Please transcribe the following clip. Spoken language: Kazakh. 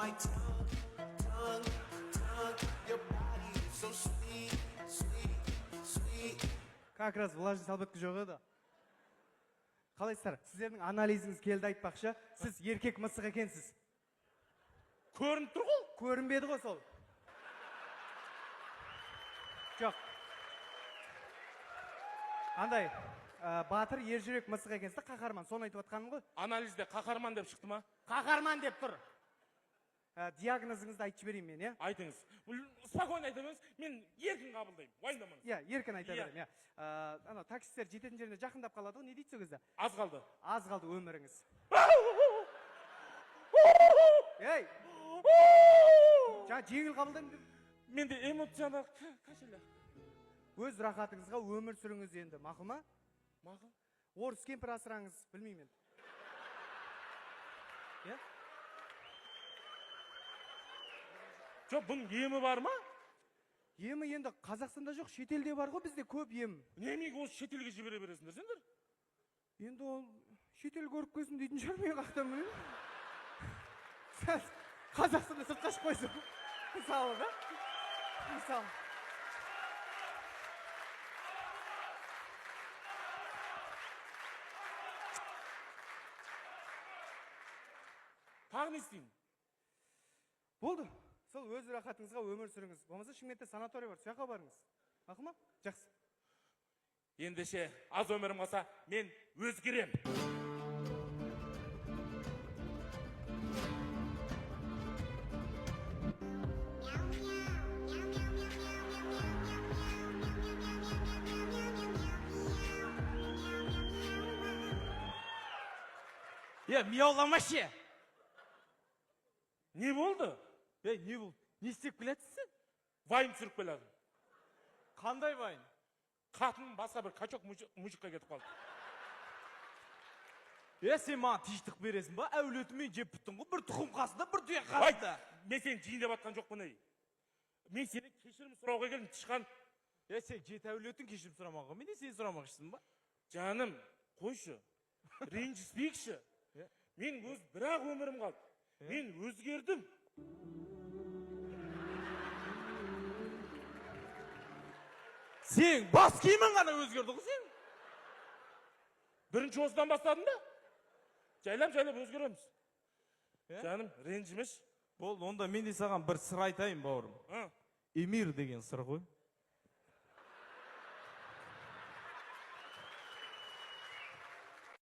my tongue, tongue, tongue. Your body is so sweet, sweet, sweet. Как раз влажный салбеткі жоқ еді. Қалайсыздар? Сіздердің анализіңіз келді айтпақшы. Сіз еркек мысық екенсіз. Көрініп тұр ғой? Көрінбеді ғой сол. Жоқ. Андай, батыр ержүрек мысық екенсіз, қаһарман. Соны айтып отқаным ғой. Анализде қаһарман деп шықты ма? Қаһарман деп тұр. Диагнозыңызды айтып берейін мен, иә? Айтыңыз. Спокойно айтамыз. Мен еркін қабылдаймын. Уайымдамаңыз. Иә, еркін айта беремін, иә. Ана таксистер жететін жеріне жақындап қалады ғой, не дейді сол кезде? Аз қалды. Аз қалды өміріңіз. Ей! Жаңа жеңіл қабылдаймын деп. Менде эмоционал кашель. Өз рахатыңызға өмір сүріңіз енді, мақұл ма? Мақұл. Орыс кемпір асыраңыз, білмеймін. Иә? Жоқ, бұның емі бар ма? Емі енді Қазақстанда жоқ, шетелде бар ғой, бізде көп ем. Немеге осы шетелге жібере бересіңдер сендер? Енді ол шетел көріп көзім дейтін шығар, мен қақтан білемін. Қазақстанда сыртқа шығып қойсың. Мысалы, да? Мысалы. Тағы не істеймін? Болды. Сол өз рахатыңызға өмір сүріңіз. Болмаса Шымкентте санаторий бар, сояққа барыңыз. Мақұл ма? Жақсы. Ендеше аз өмірім қалса, мен өзгерем. Мияулама ше. Не болды? Не болды? Не істеп келесің сен? Вайым түсіріп келеді. Қандай вайын? Қатын басқа бір качок мужикқа кетіп қалды. Сен маған тиштік бересің ба? Әулетімен жеп біттің ғой, бір тұқым қасында, бір түйе қасында. Мен сені жиын деп атқан жоқпын ей. Мен сені кешірім сұрауға келдім, тышқан. Сен жеті әулетін кешірім сұрамаққа, мен де сені сұрамақшысың ба? Жаным, қойшы. Ренжіспейікші. Мен өз бірақ өмірім қалды. Мен өзгердім. Сен бас киімің ғана өзгерді ғой сен? Бірінші осыдан бастадың да? Жайлап өзгереміз. Жаным, ренжімеш. Болды, онда мен де саған бір сыр айтайын, бауырым. Эмир деген сыр ғой.